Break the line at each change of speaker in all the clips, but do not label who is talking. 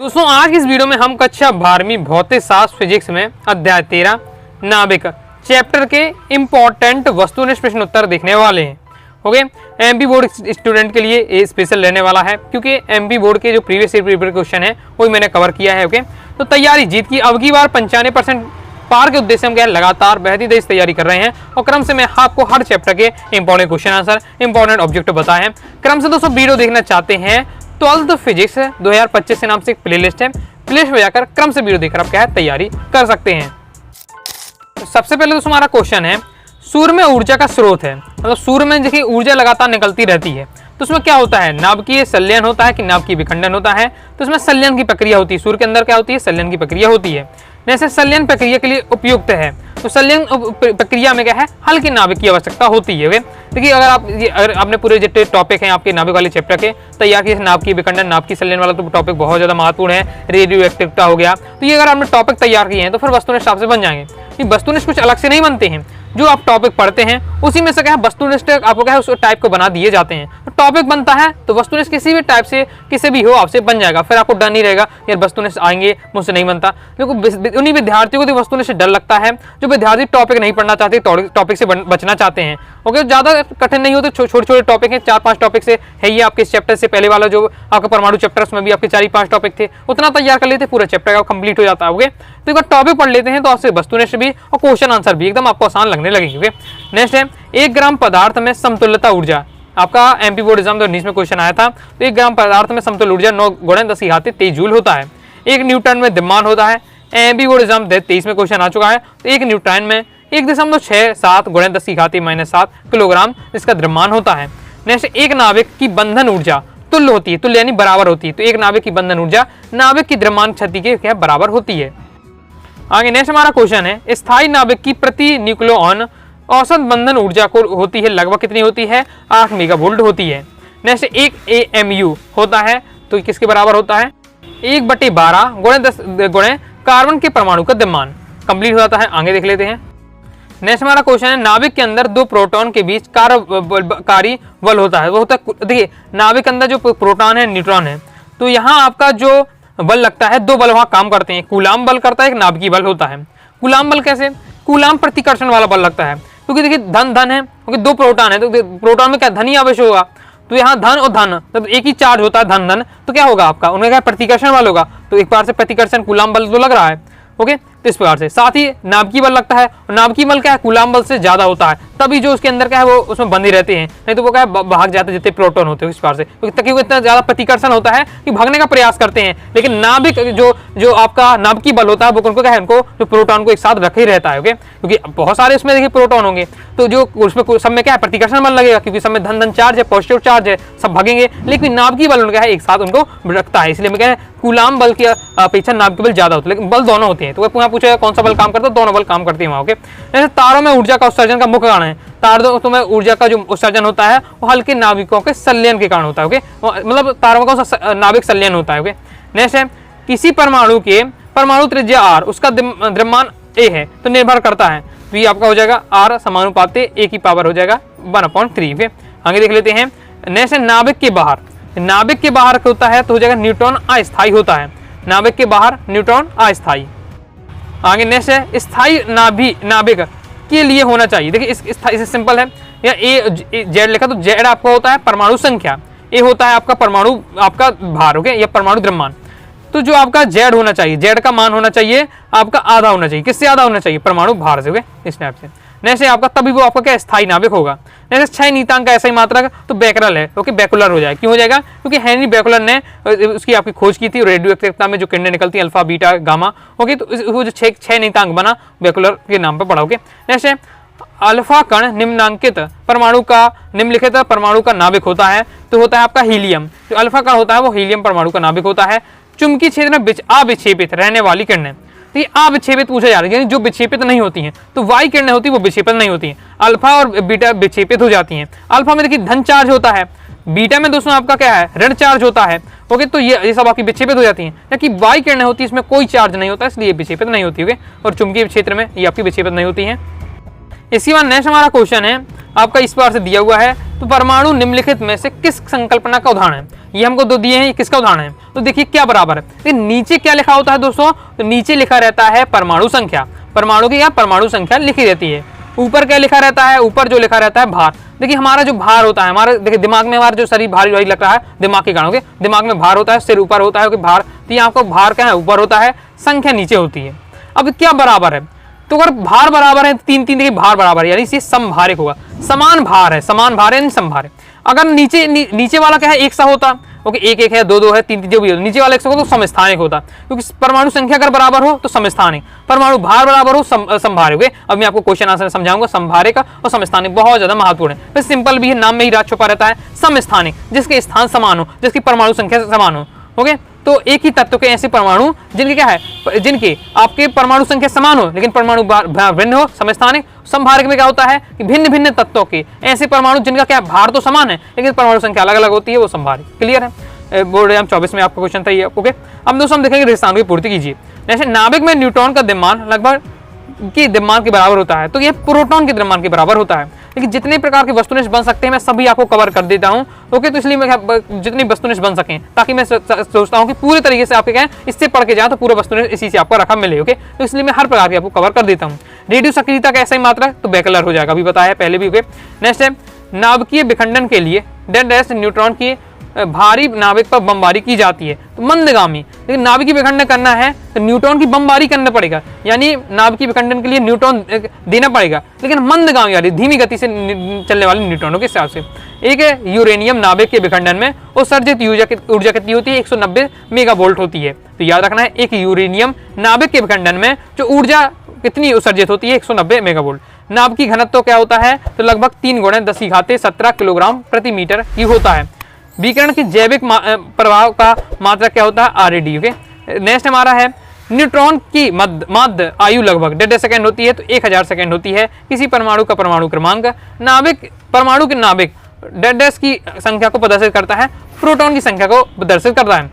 दोस्तों आज इस वीडियो में हम कक्षा 12वीं भौतिक शास्त्र फिजिक्स में अध्याय 13 नाभिक चैप्टर के इंपॉर्टेंट वस्तुनिष्ठ प्रश्न उत्तर देखने वाले हैं। ओके, एमपी बोर्ड स्टूडेंट के लिए ये स्पेशल रहने वाला है क्योंकि एमपी बोर्ड के जो प्रीवियस ईयर पेपर क्वेश्चन है वो मैंने कवर किया है। ओके, तो तैयारी जीत की अब की बार 95% पार के उद्देश्य हम क्या लगातार बेहद तेज तैयारी कर रहे हैं और क्रम से मैं आपको हर चैप्टर के important question answer important objective बताए हैं। क्रम से दोस्तों वीडियो देखना चाहते हैं 12th फिजिक्स 2025 के नाम से एक प्लेलिस्ट है, प्लेलिस्ट में जाकर क्रम से वीडियो देखकर आप क्या है तैयारी कर सकते हैं। तो सबसे पहले दोस्तों हमारा क्वेश्चन है सूर्य में ऊर्जा का स्रोत है, मतलब सूर्य में देखिए ऊर्जा लगातार निकलती रहती है तो उसमें क्या होता है, नाभिकीय संलयन होता है कि नाभिकीय विखंडन होता है। तो उसमें संलयन की प्रक्रिया होती है, सूर्य के अंदर क्या होती है, संलयन की प्रक्रिया होती है। जैसे संलयन प्रक्रिया के लिए उपयुक्त है तो संलयन प्रक्रिया में क्या है, हल्के नाभिक की आवश्यकता होती है। देखिए अगर आपने पूरे जितने टॉपिक हैं आपके नाभिक वाले चैप्टर के तैयार किए, नाभिकीय विखंडन नाभिकीय संलयन वाला तो टॉपिक बहुत ज्यादा महत्वपूर्ण है, रेडियो एक्टिविटी हो गया, तो ये अगर आपने टॉपिक तैयार किए हैं तो फिर वस्तुनिष्ठ आपसे बन जाएंगे। ये वस्तुनिष्ठ कुछ अलग से नहीं बनते हैं, जो आप टॉपिक पढ़ते हैं उसी में से क्या है वस्तुनिष्ठ आपको क्या है उस टाइप को बना दिए जाते हैं। तो टॉपिक बनता है तो वस्तुनिष्ठ किसी भी टाइप से किसी भी हो आपसे बन जाएगा, फिर आपको डर नहीं रहेगा यार वस्तुनिष्ठ आएंगे मुझसे नहीं बनता। क्योंकि उन्हीं विद्यार्थियों को वस्तुनिष्ठ डर लगता है जो विद्यार्थी टॉपिक नहीं पढ़ना चाहते, टॉपिक से बचना चाहते हैं। ओके, ज्यादा कठिन नहीं होते, छोटे छोटे टॉपिक हैं, 4-5 टॉपिक से है ये आपके इस चैप्टर से पहले वाला जो आपका परमाणु चैप्टर उसमें भी आपके 4-5 टॉपिक थे, उतना तैयार कर लेते पूरा चैप्टर का कंप्लीट हो जाता है। ओके, तो एक बार टॉपिक पढ़ लेते हैं तो आपसे वस्तुनिष्ठ भी और क्वेश्चन आंसर भी एकदम आपको आसान लगने लगेंगे। नेक्स्ट है 1 ग्राम पदार्थ में समतुल्यता ऊर्जा, आपका एमपी बोर्ड एग्जाम 2019 में क्वेश्चन आया था। तो 1 ग्राम पदार्थ में समतुल्य ऊर्जा 9 × 10⁻³ जूल होता है। 1 न्यूटन में द्रव्यमान होता है। एमपी बोर्ड एग्जाम 23 में क्वेश्चन आ चुका है। तो 1 न्यूटन में 1.67 × 10⁻⁷ किलोग्राम इसका द्रव्यमान होता है। नेक्स्ट, एक नाभिक की बंधन ऊर्जा तुल्य होती है, तुल्य यानी बराबर होती है। तो एक नाभिक की बंधन ऊर्जा नाभिक की द्रव्यमान क्षति के क्या बराबर होती है। आगे नेक्स्ट हमारा क्वेश्चन है स्थायी नाभिक की प्रति न्यूक्लियॉन औसत बंधन ऊर्जा को होती है लगभग कितनी होती है, 8 मेगावोल्ट होती है। नेक्स्ट 1 AMU होता है तो किसके बराबर होता है, 1/12 × कार्बन के परमाणु का द्रव्यमान। कंप्लीट हो जाता है, आगे देख लेते हैं। नेक्स्ट हमारा क्वेश्चन है नाभिक के अंदर 2 प्रोटॉन के बीच कार्यकारी बल होता है, वो होता है देखिए नाभिक के अंदर जो प्रोटॉन है न्यूट्रॉन है तो यहाँ आपका जो बल लगता है 2 बल वहां काम करते हैं, कूलाम बल करता है, एक नाभिकीय बल होता है। कूलाम बल कैसे, कूलाम प्रतिकर्षण वाला बल लगता है क्योंकि देखिए धन है क्योंकि 2 प्रोटॉन है तो प्रोटॉन में क्या धन ही आवेश होगा, तो यहाँ धन और धन जब एक ही चार्ज होता है धन तो क्या होगा आपका उनका क्या प्रतिकर्षण बल होगा, तो एक बार से प्रतिकर्षण कूलाम बल तो लग रहा है। ओके, तो इस प्रकार से साथ ही नाभिकीय बल लगता है और नाभिकीय बल क्या है कूलाम बल से ज्यादा होता है, तभी जो उसके अंदर क्या है वो उसमें बंधे रहते हैं, नहीं तो वो क्या है भाग जाते हैं जितने प्रोटॉन होते हैं इस प्रकार से, क्योंकि इतना ज्यादा प्रतिकर्षण होता है कि भागने का प्रयास करते हैं। लेकिन नाभिक जो आपका नाभिकीय बल होता है वो उनको क्या है उनको जो प्रोटॉन को एक साथ रखे ही रहता है। ओके, क्योंकि बहुत सारे उसमें देखिए प्रोटॉन होंगे तो जो उसमें सब में क्या है प्रतिकर्षण बल लगेगा क्योंकि सब में धन चार्ज है, पॉजिटिव चार्ज है, सब भागेंगे, लेकिन नाभिकीय बल उनका है एक साथ उनको रखता है, इसलिए मैं क्या कूलाम बल की अपेक्षा नाभिकीय बल ज्यादा होता है, लेकिन बल दोनों होते हैं। तो वह पूछेगा कौन सा बल काम करता है, दोनों बल काम करते हैं वहां। ओके, जैसे तारों में ऊर्जा का उत्सर्जन का मुख्य कारण है, तारों में ऊर्जा का जो उत्सर्जन होता है वो हल्के नाभिकों के संलयन के कारण होता है। ओके, मतलब तारों में कौन सा नाभिक संलयन होता है। ओके, नेक्स्ट है किसी परमाणु के परमाणु त्रिज्या r उसका द्रव्यमान a है तो निर्भर करता है, तो ये आपका हो जाएगा r समानुपाती a की पावर हो जाएगा 1/3। ओके, आगे देख लेते हैं। नेक्स्ट है नाभिक के बाहर, नाभिक के बाहर होता है तो हो जाएगा न्यूट्रॉन अस्थायी होता है, नाभिक के बाहर न्यूट्रॉन अस्थायी। आगे नेक्स्ट है स्थायी नाभिक के लिए होना चाहिए, देखिए इस सिंपल है या ए जेड लिखा तो जेड आपका होता है परमाणु संख्या, ए होता है आपका परमाणु आपका भार, ओके, या परमाणु द्रव्यमान। तो जो आपका जेड होना चाहिए, जेड का मान होना चाहिए आपका आधा होना चाहिए, किससे आधा होना चाहिए, परमाणु भार से। ओके, इस टाइप से नेक्स्ट है आपका तभी वो आपका क्या स्थायी नाभिक होगा। नेक्स्ट 6 नीतांक का ऐसा ही मात्रक तो बैकरल है, ओके, बैकुलर हो जाएगा, क्यों हो जाएगा क्योंकि हेनरी बैकुलर ने उसकी आपकी खोज की थी, रेडियो एक्टिविटी में जो किरणें निकलती है अल्फा बीटा गामा। ओके, तो वो जो 6 नीतांक बना बैकुलर के नाम पर पड़ा। ओके, नेक्स्ट है अल्फा कण निम्नांकित परमाणु का निम्नलिखित परमाणु का नाभिक होता है तो होता है आपका हीलियम, तो अल्फा कण होता है वो हीलियम परमाणु का नाभिक होता है। चुंबकीय क्षेत्र में अविक्षेपित रहने वाली किरणें, तो ये अविक्षेपित पूछा जा रहा है, यानी जो विक्षेपित नहीं होती हैं, तो वाई किरणें होती है वो विक्षेपित नहीं होती हैं, अल्फा और बीटा विक्षेपित हो जाती हैं। अल्फा में देखिए धन चार्ज होता है, बीटा में दोस्तों आपका क्या है ऋण चार्ज होता है। ओके, तो ये सब आपकी विक्षेपित हो जाती हैं, जबकि वाई किरणें होती है इसमें कोई चार्ज नहीं होता इसलिए विक्षेपित नहीं होती है। और चुंबकीय क्षेत्र में ये आपकी विक्षेपित नहीं होती हैं। इसके बाद नेक्स्ट हमारा क्वेश्चन है आपका इस बार से दिया हुआ है, तो परमाणु निम्नलिखित में से किस संकल्पना का उदाहरण है। ये हमको दो दिए हैं, ये किसका उदाहरण है। तो देखिए क्या बराबर है, तो नीचे क्या लिखा होता है दोस्तों, तो नीचे लिखा रहता है परमाणु संख्या, परमाणु की क्या परमाणु संख्या लिखी रहती है। ऊपर क्या लिखा रहता है, ऊपर जो लिखा रहता है भार। देखिए हमारा जो भार होता है, हमारा देखिए दिमाग में हमारा जो शरीर भारी भारी लग रहा है दिमाग के कारण, दिमाग में भार होता है, सिर ऊपर होता है भार, तो यहाँ आपको भार क्या है ऊपर होता है, संख्या नीचे होती है। अब क्या बराबर है, तो अगर भार बराबर है, तीन तीन देखिए भार बराबर है, यानी ये समभारिक होगा, समान भार है, समान भार है यानी समभार है। अगर नीचे वाला क्या है एक सा होता, ओके एक एक है, दो दो है, तीन तीन जो भी हो, नीचे वाला एक सा होगा तो समस्थानिक होता, क्योंकि परमाणु संख्या अगर बराबर हो तो समस्थानिक, परमाणु भार बराबर हो समभारिक। अब मैं आपको क्वेश्चन आंसर समझाऊंगा, समभारिक और समस्थानिक बहुत ज्यादा महत्वपूर्ण है। फिर सिंपल भी है, नाम में ही राज छुपा रहता है, समस्थानिक जिसके स्थान समान हो, जिसकी परमाणु संख्या समान हो। ओके, तो एक ही तत्व के ऐसे परमाणु जिनके क्या है, जिनके आपके परमाणु संख्या समान हो लेकिन परमाणु भिन्न हो, समस्थानिक। समभारिक में क्या होता है कि भिन्न भिन्न तत्वों के ऐसे परमाणु जिनका क्या भार तो समान है लेकिन परमाणु संख्या अलग अलग होती है, वो समभारिक। क्लियर है, बोर्ड एग्जाम 24 में आपका क्वेश्चन था ये। ओके, अब दोस्तों हम देखेंगे रेगिस्तान की पूर्ति कीजिए। जैसे नाभिक में न्यूट्रॉन का द्रव्यमान लगभग की द्रव्यमान के बराबर होता है, तो ये प्रोटॉन के द्रव्यमान के बराबर होता है। लेकिन जितने प्रकार के वस्तुनिष्ठ बन सकते हैं मैं सभी आपको कवर कर देता हूं। ओके, तो इसलिए मैं जितनी वस्तुनिष्ठ बन सकें, ताकि मैं सोचता हूं कि पूरे तरीके से आपके क्या इससे पढ़ के जाए तो पूरा वस्तुनिष्ठ इसी से आपको रखा मिले। ओके, तो इसलिए मैं हर प्रकार की आपको कवर कर देता हूं। रेडियो सक्रियता का ऐसा ही मात्रा तो बेकलर हो जाएगा, अभी बताया पहले भी। ओके, नेक्स्ट है नाभिकीय विखंडन के लिए डेड न्यूट्रॉन की भारी नाभिक पर बमबारी की जाती है, तो मंदगामी। लेकिन नाभिकीय विखंडन करना है तो न्यूट्रॉन की बमबारी करना पड़ेगा, यानी नाभिकीय विखंडन के लिए न्यूट्रॉन देना पड़ेगा, लेकिन मंदगामी वाली धीमी गति से चलने वाले न्यूट्रॉनों के हिसाब से। एक है यूरेनियम नाभिक के विखंडन में उत्सर्जित ऊर्जा कितनी होती है, 190 मेगावोल्ट होती है। तो याद रखना है, एक यूरेनियम नाभिक के विखंडन में जो ऊर्जा कितनी उत्सर्जित होती है, 190 मेगावोल्ट। नाभिक की घनत्व क्या होता है, तो लगभग 3 × 10⁻17 किलोग्राम प्रति मीटर की होता है। विकिरण की जैविक प्रभाव का मात्रा क्या होता है, RAD। ओके, नेक्स्ट हमारा है न्यूट्रॉन की मध्य आयु लगभग 1.5 सेकंड होती है, तो 1000 सेकंड होती है। किसी परमाणु का परमाणु क्रमांक नाभिक परमाणु के नाभिक डेड की संख्या को प्रदर्शित करता है, प्रोटॉन की संख्या को प्रदर्शित करता है।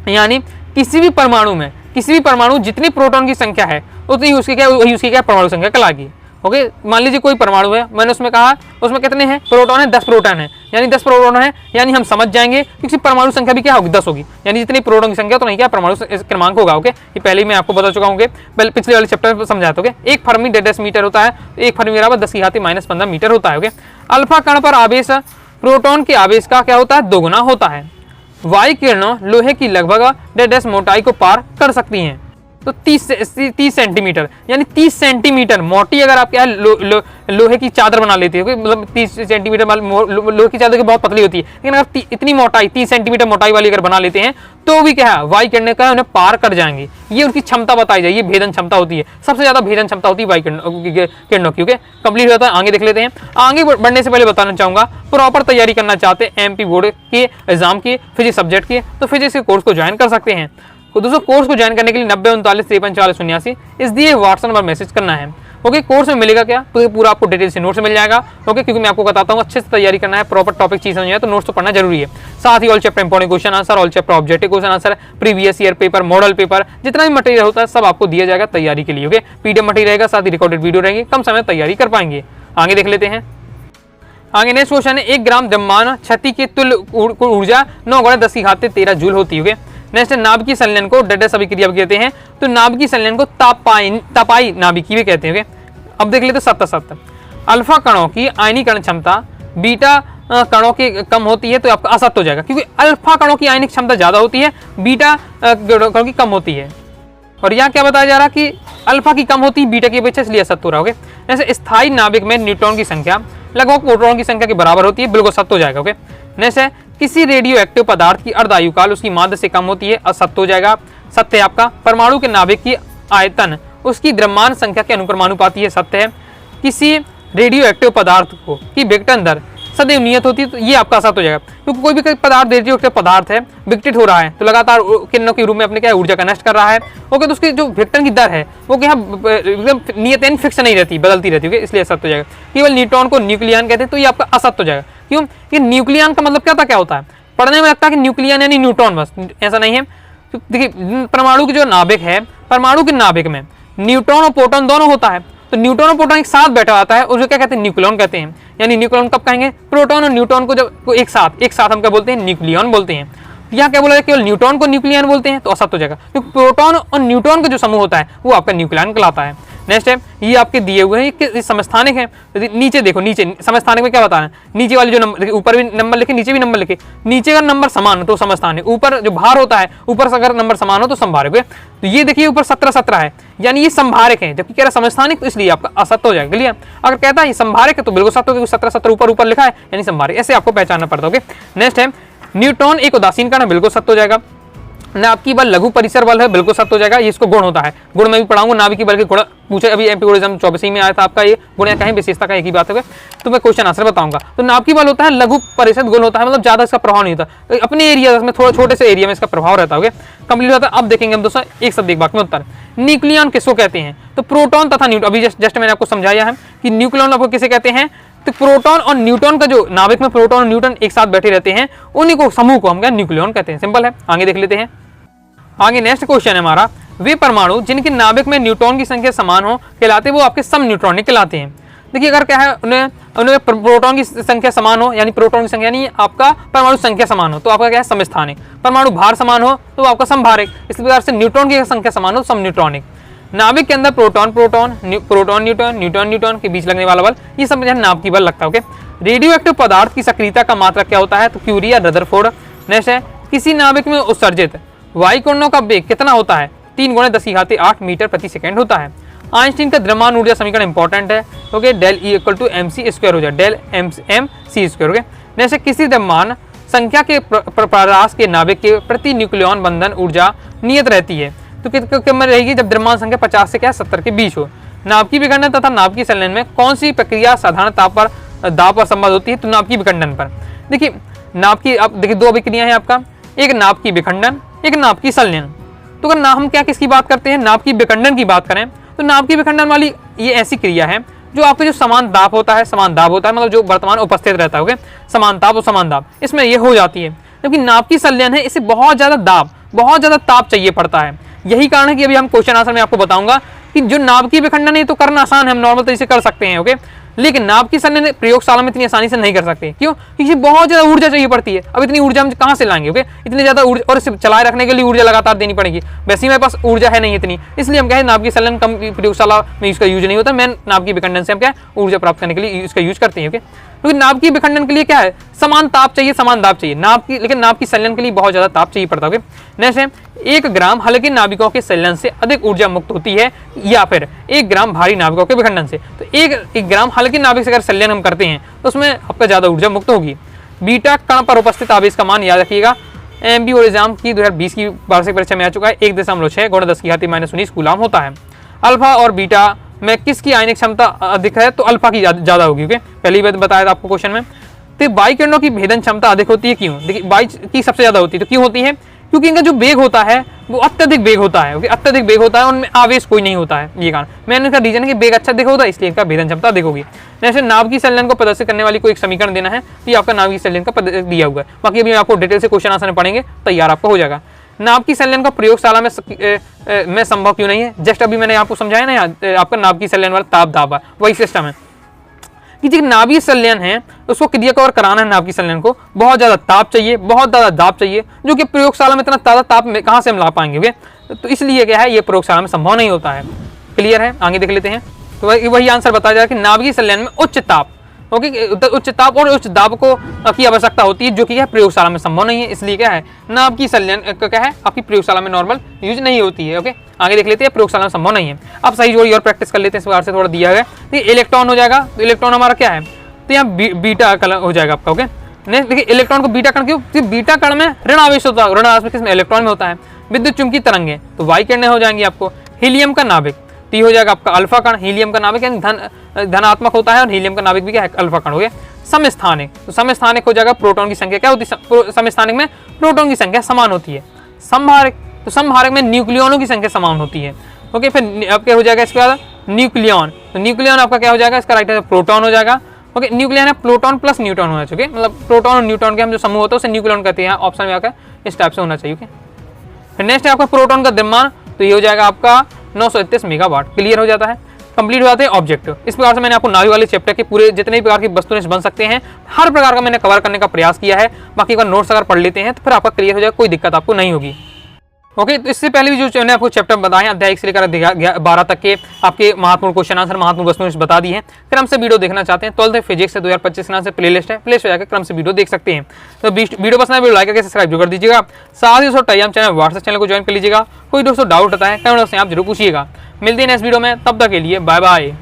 यानी किसी भी परमाणु जितनी प्रोटॉन की संख्या है उतनी उसकी क्या परमाणु संख्या कहलाएगी। ओके, मान लीजिए कोई परमाणु है, मैंने उसमें कहा उसमें कितने हैं प्रोटॉन है, 10 प्रोटॉन है, यानी 10 प्रोटॉन है, यानी हम समझ जाएंगे कि परमाणु संख्या भी क्या होगी, 10 होगी, यानी जितनी प्रोटॉन की संख्या तो नहीं क्या परमाणु क्रमांक होगा। ओके, ये पहले ही मैं आपको बता चुका हूँ, पिछले वाले चैप्टर में समझाया था। एक फर्मी 10 मीटर होता है, एक फर्मी बराबर 10⁻⁻15 मीटर होता है। ओके, अल्फा कण पर आवेश प्रोटॉन के आवेश का क्या होता है, 2 गुना होता है। वायु किरणों लोहे की लगभग 1.5 मोटाई को पार कर सकती हैं, तो 30 सेंटीमीटर, यानी 30 सेंटीमीटर मोटी अगर आप क्या लोहे की चादर बना लेते हो, मतलब 30 सेंटीमीटर लोहे की चादर की बहुत पतली होती है, लेकिन अगर इतनी मोटाई 30 सेंटीमीटर मोटाई वाली अगर बना लेते हैं तो भी क्या है वायु किरणें का उन्हें पार कर जाएंगे। ये उनकी क्षमता बताई जाए, ये भेदन क्षमता होती है, सबसे ज्यादा भेदन क्षमता होती है वायु किरणों की। ओके, कंप्लीट होता है, आगे देख लेते हैं। आगे बढ़ने से पहले बताना चाहूंगा, प्रॉपर तैयारी करना चाहते हैं MP बोर्ड के एग्जाम की फिजिक्स सब्जेक्ट की, तो फिजिक्स के कोर्स को ज्वाइन कर सकते हैं। तो दोस्तों कोर्स को ज्वाइन करने के लिए 90 39 53 40 89 इस दिए व्हाट्सएप नंबर मैसेज करना है। ओके, कोर्स में मिलेगा क्या, तो ये पूरा आपको डिटेल से नोट्स मिल जाएगा। ओके, क्योंकि मैं आपको बताता हूँ अच्छे से तैयारी करना है, प्रॉपर टॉपिक चीज समझना है तो नोट्स तो पढ़ना जरूरी है। साथ ही all chapter important question answer, all chapter objective question answer, previous year paper, model paper, जितना भी मटेरियल होता है सब आपको दिया जाएगा तैयारी के लिए। ओके, PDF मटेरियल रहेगा, साथ ही रिकॉर्डेड वीडियो रहेंगे, कम समय तैयारी कर पाएंगे। आगे देख लेते हैं। आगे नेक्स्ट क्वेश्चन है, 1 ग्राम द्रव्यमान क्षति के तुल्य ऊर्जा 9 × 10⁻13 जूल होती है। नेक्स्ट नाभिकीय संलयन को डेडेस अभिक्रिया भी कहते हैं, तो नाभिकीय संलयन को तापाई नाभिकीय भी कहते हैं। अब देख लेते 7 अल्फा कणों की आयनीकरण क्षमता बीटा कणों की कम होती है, तो आपका असत्य हो जाएगा, क्योंकि अल्फा कणों की आयनिक क्षमता ज्यादा होती है, बीटा कणों की कम होती है। और यहाँ क्या बताया जा रहा है कि अल्फा की कम होती है बीटा की अपेक्षा, इसलिए असत्य हो रहा है। जैसे स्थायी नाभिक में न्यूट्रॉन की संख्या लगभग प्रोटॉन की संख्या के बराबर होती है, बिल्कुल सत्य हो जाएगा। ओके, नेक्स्ट है किसी रेडियो एक्टिव पदार्थ की अर्धायु काल उसकी माध्य से कम होती है, असत्य हो जाएगा। सत्य है आपका परमाणु के नाभिक की आयतन उसकी द्रव्यमान संख्या के अनुक्रमानुपाती है, सत्य है। किसी रेडियो एक्टिव पदार्थ को की विघटन दर सदैव नियत होती है, तो ये आपका असत्य हो जाएगा, क्योंकि कोई भी पदार्थ रेडियो एक्टिव पदार्थ है विघटित हो रहा है तो लगातार किरणों के रूप में अपने क्या ऊर्जा का नष्ट कर रहा है। ओके, तो उसकी जो विघटन की दर है वो क्या एकदम नियत यानी फिक्स नहीं रहती, बदलती रहती है, इसलिए असत्य हो जाएगा। केवल न्यूट्रॉन को न्यूक्लियन कहते हैं, तो ये आपका असत्य हो जाएगा। क्यों, ये न्यूक्लियन का मतलब क्या होता है, पढ़ने में लगता है कि न्यूक्लियन यानी न्यूट्रॉन, बस ऐसा नहीं है। देखिए परमाणु की जो नाभिक है, परमाणु के नाभिक में न्यूट्रॉन और प्रोटॉन दोनों होता है, तो न्यूट्रॉन और प्रोटॉन एक साथ बैठा आता है, उसको क्या कहते हैं, न्यूक्लियॉन कहते हैं। यानी न्यूक्लियॉन कब कहेंगे, प्रोटॉन और न्यूट्रॉन को जब एक साथ हम क्या बोलते हैं, न्यूक्लियॉन बोलते हैं। यहाँ क्या बोला जाए, केवल न्यूट्रॉन को न्यूक्लियन बोलते हैं, तो असत्य हो जाएगा, क्योंकि प्रोटॉन और न्यूट्रॉन का जो समूह होता है वो आपका न्यूक्लियन कहलाता है। नेक्स्ट है, ये आपके दिए हुए हैं, ये समस्थानिक है। नीचे देखो, नीचे समस्थानिक में क्या बताना है, नीचे वाले जो नंबर, ऊपर भी नंबर लिखे, नीचे भी नंबर लिखे। नीचे का नंबर समान हो तो समस्थानिक, ऊपर जो भार होता है ऊपर से अगर नंबर समान हो तो संभारक है। तो ये देखिए ऊपर 17 है, यानी ये संभारक है, जबकि कह रहा समस्थानिक, तो इसलिए आपका असत्य हो जाएगा। क्लियर, अगर कहता है ये संभारक है तो बिल्कुल सत्य होगा, 17 ऊपर लिखा है यानी संभारक, ऐसे आपको पहचानना पड़ता है। नेक्स्ट है, न्यूट्रॉन एक उदासीन कण है, बिल्कुल सत्य हो जाएगा। नाभिकीय बल लघु परिसर बल है, बिल्कुल सत्य हो जाएगा, ये इसको गुण होता है। गुण में भी पढ़ाऊंगा, नाभिकीय बल के गुण पूछे अभी एमपी बोर्ड एग्जाम 24 में आया था आपका, ये गुण या कहीं विशेषता का एक ही बात है, तो मैं क्वेश्चन आंसर बताऊंगा। तो नाभिकीय बल होता है लघु परिसर, गुण होता है मतलब ज्यादा इसका प्रभाव नहीं होता, अपने एरिया में थोड़ा छोटे से एरिया में इसका प्रभाव रहता है। कंप्लीट होता है। अब देखेंगे हम दोस्तों एक शब्द एक बात में उत्तर, न्यूक्लियन किसको कहते हैं, तो प्रोटॉन तथा न्यूट्रॉन, अभी जस्ट मैंने आपको समझाया है कि न्यूक्लियन आपको किसे कहते हैं, तो प्रोटॉन और न्यूट्रॉन का जो नाभिक में प्रोटॉन और न्यूट्रॉन एक साथ बैठे रहते हैं, उन्हीं को समूह को हम क्या न्यूक्लियन कहते हैं। सिंपल है, आगे देख लेते हैं। आगे नेक्स्ट क्वेश्चन है हमारा, वे परमाणु जिनके नाभिक में न्यूट्रॉन की संख्या समान हो कहलाते हैं, वो आपके सम न्यूट्रॉनिक कहलाते हैं। देखिए अगर क्या है, उन्हें प्रोटॉन की संख्या समान हो, यानी प्रोटॉन की संख्या यानी आपका परमाणु संख्या समान हो तो आपका क्या है, समस्थानिक। परमाणु भार समान हो तो आपका समभारिक। इस प्रकार से न्यूट्रॉन की संख्या समान हो, सम न्यूट्रॉनिक। नाभिक के अंदर प्रोटॉन न्यूट्रॉन के बीच लगने वाला बल, ये सब नाभिकीय बल लगता है। ओके, रेडियो एक्टिव पदार्थ की सक्रियता का मात्रक क्या होता है, तो क्यूरी या रदरफोर्ड। नेक्स्ट है, किसी नाभिक में उत्सर्जित वायुकणों का वेग कितना होता है, 3 × 10⁸ मीटर प्रति सेकंड होता है। आइंस्टीन का द्रव्यमान ऊर्जा समीकरण इंपॉर्टेंट है। Okay, del E equal to mc² हो जाए, डेल mc²। ओके, जैसे किसी द्रव्यमान संख्या के परास के नाभिक के प्रति न्यूक्लियन बंधन ऊर्जा नियत रहती है, तो कितनी रहेगी, जब द्रव्यमान संख्या 50 से क्या 70 के बीच हो। नाभिकीय विखंडन तथा नाभिकीय संलयन में कौन सी प्रक्रिया साधारण दाब पर संबंध होती है, तो नाभिकीय विखंडन पर। देखिए नाभिकीय, अब देखिए 2 अभिक्रिया है आपका, एक नाभिकीय विखंडन, एक नाभिकीय संलयन। तो अगर हम क्या किसकी बात करते हैं, नाभिकीय विखंडन की बात करें, तो नाभिकीय विखंडन वाली ये ऐसी क्रिया है जो आपका जो समान दाब होता है मतलब जो वर्तमान उपस्थित रहता है, समान ताप और समान दाब, इसमें ये हो जाती है। जबकि नाभिकीय संलयन है, इसे बहुत ज्यादा ताप चाहिए पड़ता है। यही कारण है कि अभी हम क्वेश्चन आंसर में आपको बताऊंगा कि जो नाभिकीय विखंडन है तो करना आसान है, हम नॉर्मल तरीके से कर सकते हैं। ओके, लेकिन नाभिकीय संलयन प्रयोगशाला में इतनी आसानी से नहीं कर सकते। क्यों, क्योंकि बहुत ज्यादा ऊर्जा चाहिए पड़ती है। अब इतनी ऊर्जा हम कहाँ से लाएंगे, ओके, इतनी ज्यादा ऊर्जा, और इसे चलाए रखने के लिए ऊर्जा लगातार देनी पड़ेगी। वैसे ही मेरे पास ऊर्जा है नहीं इतनी, इसलिए हम कहें नाभिकीय संलयन कम प्रयोगशाला में इसका यूज नहीं होता। मैं नाभिकीय विखंडन से हम क्या ऊर्जा प्राप्त करने के लिए इसका यूज करते हैं। ओके, क्योंकि नाभिकीय विखंडन के लिए क्या है, समान ताप चाहिए, समान दाब चाहिए। लेकिन नाभिकीय संलयन के लिए बहुत ज्यादा ताप चाहिए पड़ता है। नेक्स्ट है, 1 ग्राम हल्के नाभिकों के संलयन से अधिक ऊर्जा मुक्त होती है या फिर 1 ग्राम भारी नाभिकों के विखंडन से। तो 1 ग्राम हल्के नाभिक से अगर संलयन हम करते हैं तो उसमें आपका ज्यादा ऊर्जा मुक्त होगी। बीटा कण पर उपस्थित आवेश का मान याद रखिएगा, एमबी और एग्जाम की 2020 की वार्षिक परीक्षा में आ चुका है, 1.6 × 10⁻⁻19 कूलाम होता है। अल्फा और बीटा में किसकी आयनिक क्षमता अधिक है, तो अल्फा की ज्यादा होगी। ओके, पहली बात बताया था आपको क्वेश्चन में। तो वायु किरणों की भेदन क्षमता अधिक होती है, क्यों, देखिए वायु की सबसे ज्यादा होती है, तो क्यों होती है, क्योंकि इनका जो वेग होता है वो अत्यधिक वेग होता है। ओके, अत्यधिक वेग होता है, उनमें आवेश कोई नहीं होता है, ये कारण मैंने इसका रीजन है कि वेग अच्छा अधिक होता है, इसलिए इनका भेदन क्षमता अधिक होगी। जैसे नाभिकीय संलयन को प्रदर्शित करने वाली कोई एक समीकरण देना है, तो ये आपका नाभिकीय संलयन का दिया हुआ है। बाकी अभी आपको डिटेल से क्वेश्चन आंसर पढ़ेंगे, तैयार आपका हो जाएगा। नाभिकीय संलयन का प्रयोगशाला में संभव क्यों नहीं है, जस्ट अभी मैंने आपको समझाया ना, आपका नाभिकीय संलयन वाला ताप दाब वही सिस्टम है कि जो नाभिकीय संलयन है उसको क्रिया कवर कराना है, नाभिकीय संलयन को बहुत ज्यादा ताप चाहिए, बहुत ज्यादा दाब चाहिए, जो कि प्रयोगशाला में इतना ज्यादा ताप कहाँ से हम ला पाएंगे। तो इसलिए क्या है, ये प्रयोगशाला में संभव नहीं होता है। क्लियर है, आगे देख लेते हैं। तो वही आंसर बताया जाए कि नाभिकीय संलयन में उच्च ताप, ओके, उच्च ताप और उच्च दाब को की आवश्यकता होती है, जो कि प्रयोगशाला में संभव नहीं है। इसलिए क्या है, नाभिकीय संलयन क्या है, आपकी प्रयोगशाला में नॉर्मल यूज नहीं होती है। ओके, आगे देख लेते हैं, प्रयोगशाला में संभव नहीं है। अब सही जोड़ी और प्रैक्टिस कर लेते हैं, इस बार से थोड़ा दिया है। तो इलेक्ट्रॉन हो जाएगा, तो इलेक्ट्रॉन हमारा क्या है, तो यहाँ बीटा कण हो जाएगा आपका। ओके, नेक्स्ट देखिए इलेक्ट्रॉन को बीटा कण क्यों, क्योंकि बीटा कण में ऋण आवेश होता है, ऋण आवेश किसमें, इलेक्ट्रॉन में होता है। विद्युत चुंबकीय तरंगे, तो वायु किरणें हो जाएंगी आपको। हीलियम का नाभिक, तो ये हो जाएगा आपका अल्फा कण। हीलियम का नाभिक यानी धनात्मक होता है, और हीलियम का नाभिक भी क्या है, अल्फा कण हो गया। समस्थानिक, तो समस्थानिक हो जाएगा, प्रोटॉन की संख्या क्या होती है, समस्थानिक में प्रोटॉन की संख्या समान होती है। संभारक, तो संभारक में न्यूक्लियनों की संख्या समान होती है। ओके, फिर अब क्या हो जाएगा इसके बाद, न्यूक्लियन, तो न्यूक्लियन आपका क्या हो जाएगा, इसका राइट आंसर प्रोटॉन हो जाएगा। ओके, न्यूक्लियन है प्रोटॉन प्लस न्यूट्रॉन होना चाहिए, मतलब प्रोटॉन और न्यूट्रॉन के हम जो समूह होता है उसे न्यूक्लियन कहते हैं। ऑप्शन में आकर इस टाइप से होना चाहिए। ओके, फिर नेक्स्ट है आपका प्रोटॉन का द्रव्यमान, तो ये हो जाएगा आपका 931 मेगावाट। क्लियर हो जाता है। कंप्लीट हो जाते हैं ऑब्जेक्ट। इस प्रकार से मैंने आपको नाभिक वाले चैप्टर के पूरे जितने भी प्रकार की वस्तुएं बन सकते हैं हर प्रकार का मैंने कवर करने का प्रयास किया है। बाकी का नोट्स अगर पढ़ लेते हैं तो फिर आपका क्लियर हो जाएगा, कोई दिक्कत आपको नहीं होगी। ओके, तो इससे पहले भी जो मैंने आपको चैप्टर बताए हैं अध्याय 1 से लेकर 12 तक के आपके महत्वपूर्ण क्वेश्चन आंसर महत्वपूर्ण वस्तुएं बता दी हैं। क्रम से वीडियो देखना चाहते हैं 12th फिजिक्स से 2025 के नाम से प्लेलिस्ट है, प्लेलिस्ट जाकर क्रम से वीडियो देख सकते हैं। तो वीडियो पसंद है वीडियो लाइक करके सब्सक्राइब कर दीजिएगा। साथ ही दोस्तों टेलीग्राम चैनल व्हाट्सएप चैनल को ज्वाइन कर लीजिएगा। कोई दोस्तों डाउट होता है कमेंट बॉक्स में आप जरूर पूछिएगा। मिलते हैं नेक्स्ट वीडियो में, तब तक के लिए बाय बाय।